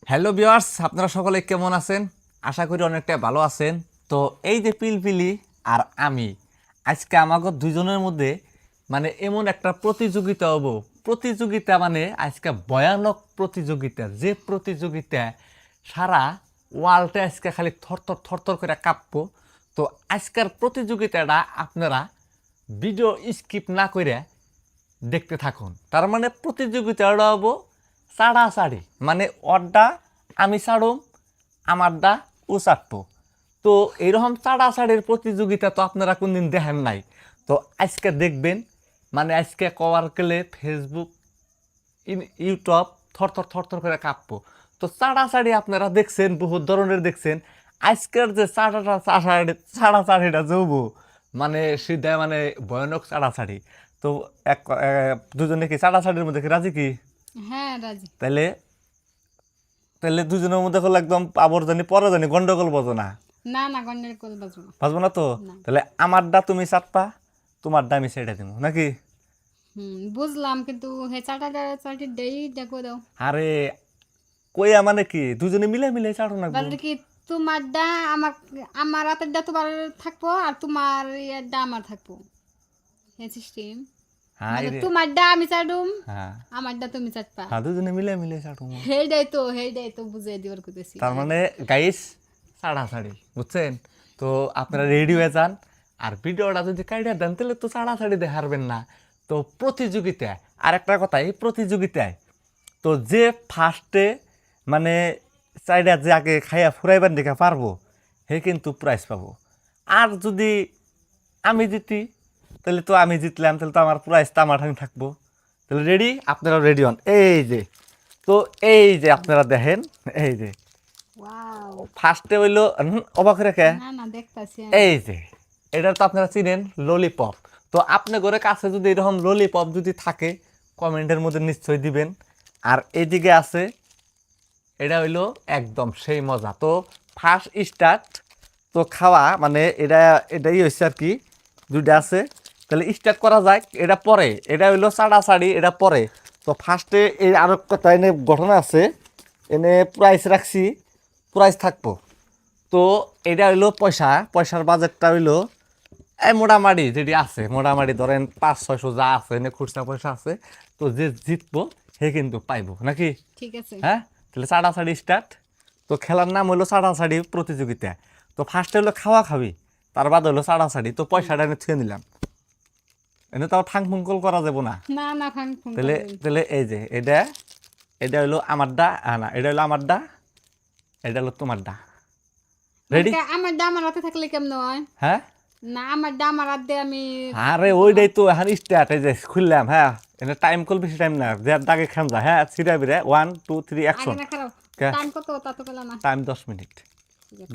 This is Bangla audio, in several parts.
হ্যালো ভিউয়ার্স, আপনারা সকলে কেমন আছেন? আশা করি অনেকটা ভালো আছেন। তো এই যে পিলপিলি আর আমি আজকে আমাকে দুজনের মধ্যে মানে এমন একটা প্রতিযোগিতা হবো। প্রতিযোগিতা মানে আজকে ভয়ানক প্রতিযোগিতা, যে প্রতিযোগিতা সারা ওয়ার্ল্ডে আজকে খালি থরথর থরথর করে কাঁপবো। তো আজকের প্রতিযোগিতাটা আপনারা ভিডিও স্কিপ না করে দেখতে থাকুন। তার মানে প্রতিযোগিতাটা হবো ছাড়াছাড়ি, মানে ওরডা আমি ছাড়ুম, আমারডা ও ছাড়বো। তো এইরকম ছাড়াছাড়ির প্রতিযোগিতা তো আপনারা কোনদিন দেখেন নাই। তো আজকে দেখবেন, মানে আজকে কওয়ার গেলে ফেসবুক ইউটিউব থরথর থরথর করে কাঁপবো। তো ছাড়াছাড়ি আপনারা দেখছেন, বহুত ধরনের দেখছেন। আজকের যে ছাড়াছাড়িটা যাবো মানে সিধা মানে ভয়ানক ছাড়াছাড়ি। তো দুজনে কি ছাড়াছাড়ির মধ্যে কি রাজি কি? হ্যাঁ রাজি। তাহলে তাহলে দুজনের মধ্যে হলো একদম আবর্জনী পরজনী গন্ডগোল বাজো না? না না গন্ডের কোল বাজবো না। বাজবো না তো? না। তাহলে আমারটা তুমি চাটপা, তোমারটা আমি ছেড়ে দিব নাকি? বুঝলাম, কিন্তু হে চাটি দেই দেখো দাও। আরে কইয়া মানে কি, দুজনে মিলে মিলে চাটো নাকবো। বাজারে কি তোমারটা আমার আমার রাতেরটা তোমার থাকবো আর তোমার ইয়ারটা আমার থাকবো। হে সিস্টেম হাই মানে রে, তোমারটা আমি চাটুম, হ্যাঁ আমারটা তুমি চাটপা। হ্যাঁ, দুজনে মিলে মিলে চাটো। হেডাই তো বুঝাই দিবার কইতেছি। তার মানে গাইস ছাড়াছাড়ি, বুঝছেন? তো আপনারা রেডি হয়ে যান। আর ভিডিওটা যদি কাইডা দেন তাহলে তো ছাড়াছাড়ি দেখারবেন না। তো প্রতিযোগিতা, আর একটা কথা, এই প্রতিযোগিতায় তো যে ফার্স্টে মানে চাইডা যে আগে খাইয়া ফুরাইবার দেখা পারবো হে কিন্তু প্রাইজ পাবো। আর যদি আমি জিতি তাহলে তো আমি জিতলাম, তাহলে তো আমার প্রাইজটা আমার ঠাকুর থাকবো। তাহলে রেডি? আপনারা রেডি হন। এই যে, তো এই যে আপনারা দেখেন, এই যে ওয়াও। ফার্স্টে হইলো অবাক রেখে, না না দেখতাছি আমি। এই যে এটা তো আপনারা চিনেন ললিপপ। তো আপনি ঘরে কাছে যদি এরকম ললিপপ যদি থাকে কমেন্টের মধ্যে নিশ্চয়ই দিবেন। আর এইদিকে আছে, এটা হইলো একদম সেই মজা। তো ফার্স্ট স্টার্ট তো খাওয়া মানে এটাই হয়েছে আর কি, দুইটা আছে। তাহলে স্টার্ট করা যায়, এটা পরে, এটা হইলো ছাড়াছাড়ি, এটা পরে। তো ফার্স্টে এই আরো কথা এনে ঘটনা আছে, এনে প্রাইস রাখছি, প্রাইস থাকবো। তো এটা হইলো পয়সার বাজেটটা হইলো এই মোটামুটি যেটি আছে, মোটামুটি ধরেন 500-600 যা আছে এনে খুচরা পয়সা আছে। তো যে জিতবো সে কিন্তু পাইবো নাকি? ঠিক আছে। হ্যাঁ, তাহলে ছাড়াছাড়ি স্টার্ট। তো খেলার নাম হলো ছাড়াছাড়ি প্রতিযোগিতা। তো ফার্স্টে হলো খাওয়া খাবি, তার বাদ হলো ছাড়াছাড়ি। তো পয়সাটা এনে ছুঁয়ে নিলাম, এনে তো ফাং ফুঙ্কল করা যাবো না। না না ফাং ফোন তাহলে করবেন। তাহলে এই যে এটা, এটা হলো আমারটা, না এটা হলো আমারটা, এটা হলো তোমারটা। মানে রেডি? আমার আমার হাতে থাকলে কেমন হয়? হ্যাঁ, না আমার আমার হাত দিয়ে আমি আরে ওইটাই তো এখন স্টার্ট, এই যে খুললাম। হ্যাঁ, এটা টাইম কল বেশি টাইম না, যে দাগে খান যা। হ্যাঁ, সিরা বিরে 1 2 3 আগে অ্যাকশন। না খারাপ। কে টাইম কত তা তো পেলাম না। Time 10 minute.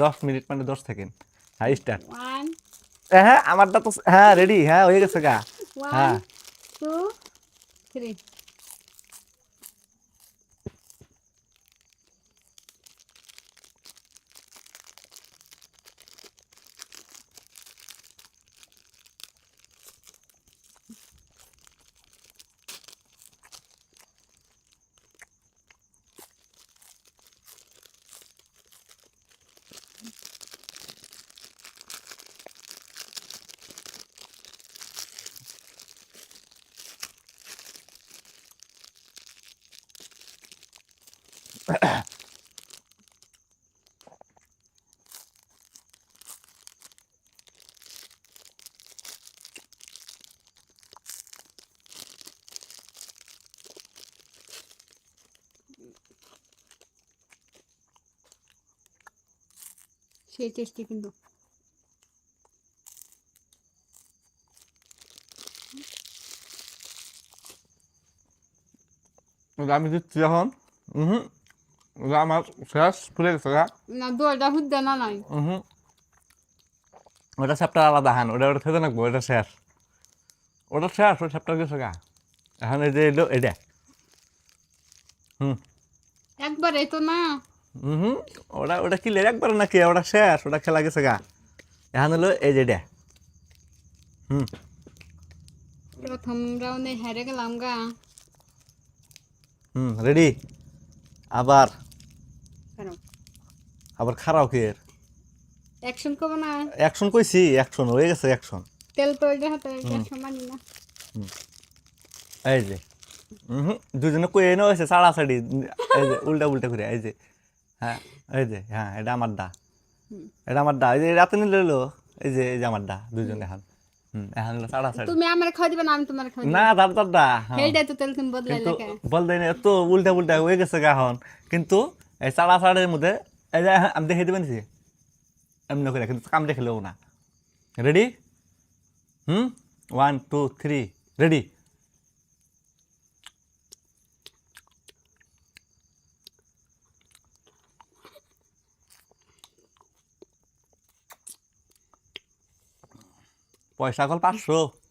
10 মিনিট মানে 10 সেকেন্ড। হ্যাঁ স্টার্ট। 1 হ্যাঁ আমারটা তো হ্যাঁ রেডি, হ্যাঁ হয়ে গেছে গা। 1 হ্যাঁ 2 3। সেই টেস্টি কিন্তু। আমি দিচ্ছি এখন। হুম, আমার শেষ, ফুলে গেছে গা। না দুয়ারটা হুদ্দা না নাই। হুম, ওটা চ্যাপ্টার আলাদা। হান ওটা ওটা থেকে রাখবো, ওটা শেষ, ওটা শেষ, ওই চ্যাপ্টার গেছে গা। এখন এই যে এলো এটা। হুম একবারে তো না। হুম, ওটা ওটা কি একবার নাকি, ওটা শেষ, ওটা খেলা গেছে গা। এখন হলো এই যে এটা। হুম প্রথম রাউন্ডে হেরে গেলাম গা। রেডি? আবার আবার খারাও কি এর অ্যাকশন করবো না অ্যাকশন কইছি অ্যাকশন হয়ে গেছে অ্যাকশন তেল তো এটা হাতে অ্যাকশন মানি না এই যে দুজনে কই এনে হয়েছে ছাড়াছাড়ি এই যে উল্টা উল্টা করে এই যে হ্যাঁ এই যে হ্যাঁ এটা আমার দা এটা আমার দা এই যে রাতে নিলে এলো এই যে আমার দা দুজনে এখন এখন হলো ছাড়াছাড়ি তুমি আমার খাওয়া দিবে না আমি তোমার খাওয়া না দাদা দাদা হেলডে তো তেল তুমি বদলাইলে কে বল দেয় না তো উল্টা উল্টা হয়ে গেছে গা এখন কিন্তু এই ছাড়াছাড়ির মধ্যে এই যে আমি দেখে দিবেন এমনি করে কিন্তু কাম দেখলেও না রেডি 1 2 3 রেডি পয়সা কল 500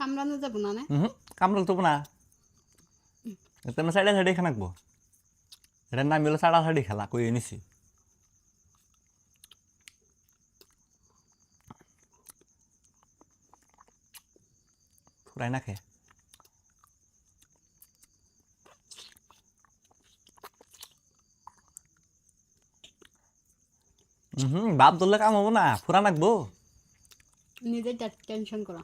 কামড়ানো যাবো না না কামড়াল তো না এটা না সাইডে সাইডে খানাকবো এটার নাম হলো ছাড়াছাড়ি খেলা কই এনেছি ফুরাই না খেয়ে বাপ ধরলে কাম হবো না ফুরা নাকবো নিজের টেনশন করো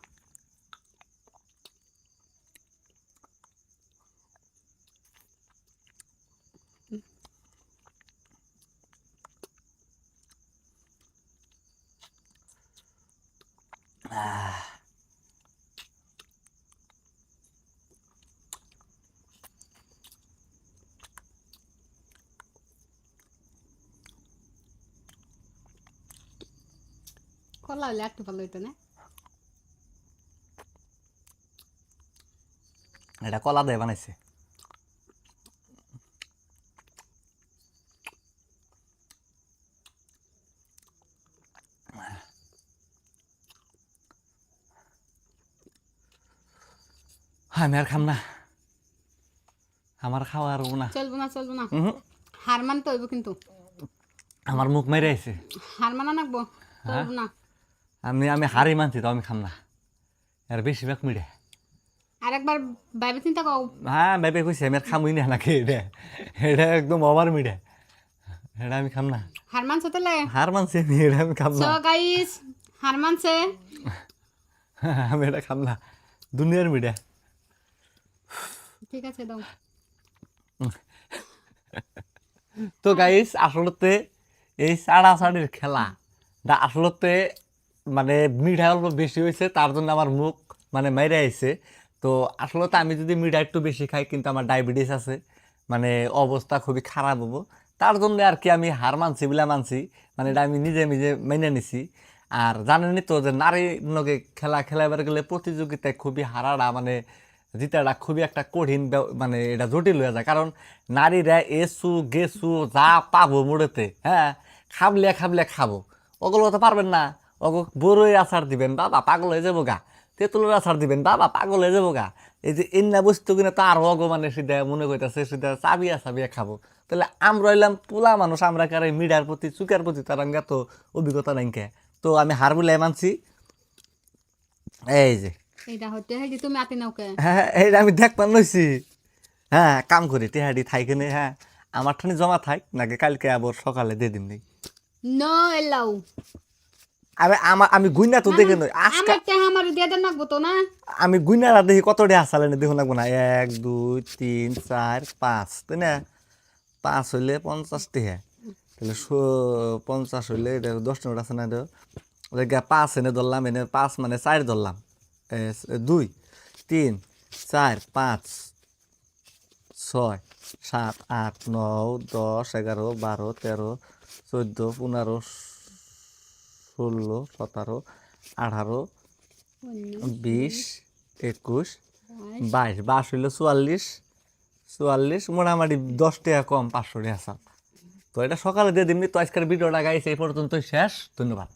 কলা হলে একটু ভালো হইতো না এটা কলা দিয়ে বানাইছে আমি আর খাম না আমার খাওয়া আর না চলবো না হার মানতে হইব কিন্তু আমার মুখ মেরে আইছে হার মানা নাকবো চলবো না আমি হারি মানছি তো আমি খাম না আর বেশিরভাগ মিডে আরেকবার ভাইবে চিন্তা করো হ্যাঁ ভাইবে কইছে আমি আর খামুই না নাকি এটা এটা একদম ওভার মিডে এটা আমি খাম না হার মানছে তাহলে হার মানছি আমি এটা আমি খাম না সো গাইস হার মানছে আমি এটা খাম না দুনিয়ার মিডে ঠিক আছে দাও তো গাইস আসলতে এই ছাড়াছাড়ির খেলা আসলতে মানে মিঠা অল্প বেশি হয়েছে তার জন্য আমার মুখ মানে মেরে আইছে তো আসলতে আমি যদি মিঠা একটু বেশি খাই কিন্তু আমার ডায়াবেটিস আছে মানে অবস্থা খুবই খারাপ হবো তার জন্য আর কি আমি হার মানছি বলে মানছি মানে এটা আমি নিজে নিজে মেনে নিছি আর জানেনই তো যে নারীর লগে খেলা খেলাবার গেলে প্রতিযোগিতায় খুবই হারাটা মানে জিতাটা খুবই একটা কঠিন মানে এটা জটিল হয়ে যায় কারণ নারীরা এসু গেসু যা পাবো মোড়েতে হ্যাঁ খাবলে খাবো ওগুলো তো পারবেন না ওগো বড়ই আচার দিবেন বাবা পাগল হয়ে যাবো গা তেঁতুলের আচার দিবেন বাবা পাগল হয়ে যাবো গা এই যে এন্না বস্তু কিনা তো আর অগো মানে সেটা মনে করতেছে সেটা চাবিয়া খাবো তাহলে আমরা হইলাম পোলা মানুষ আমরা কারে মিডার প্রতি চুকের প্রতি তার আঙ্গা তো অভিজ্ঞতা নাই কে তো আমি হার বলে মানছি এই যে এটা হতে হেডি তুমি আতি নাও কে হ্যাঁ এইটা আমি দেখবার নইছি হ্যাঁ কাম করি টেহাডি থাইকেনে হ্যাঁ আমার ঠানি জমা থাক নাকি কালকে আবার সকালে দিয়ে দিন নো এলাও আমি গুইনা তো দেখে নই আজকে আমার তে আমার দিয়ে দেন নাকবো তো না আমি গুইনারা দেখি কত ডে আসালে দেখুন লাগবো না 1 2 3 4 5 তাই না 5 হইলে 50 টিহা তাহলে 50 হইলে এটা 10 নোট আছে না এটা 5 এনে ধরলাম এনে 5 মানে 4 ধরলাম 2 3 4 5 6 7 8 9 10 11 12 13 14 15 16 17 18 20 21 22 হইলো 44 মোটামুটি 10 টাকা কম 500 টাকা তো এটা সকালে দিয়ে দিমনি তো আজকের ভিডিওটা গাইছে এই পর্যন্ত শেষ ধন্যবাদ।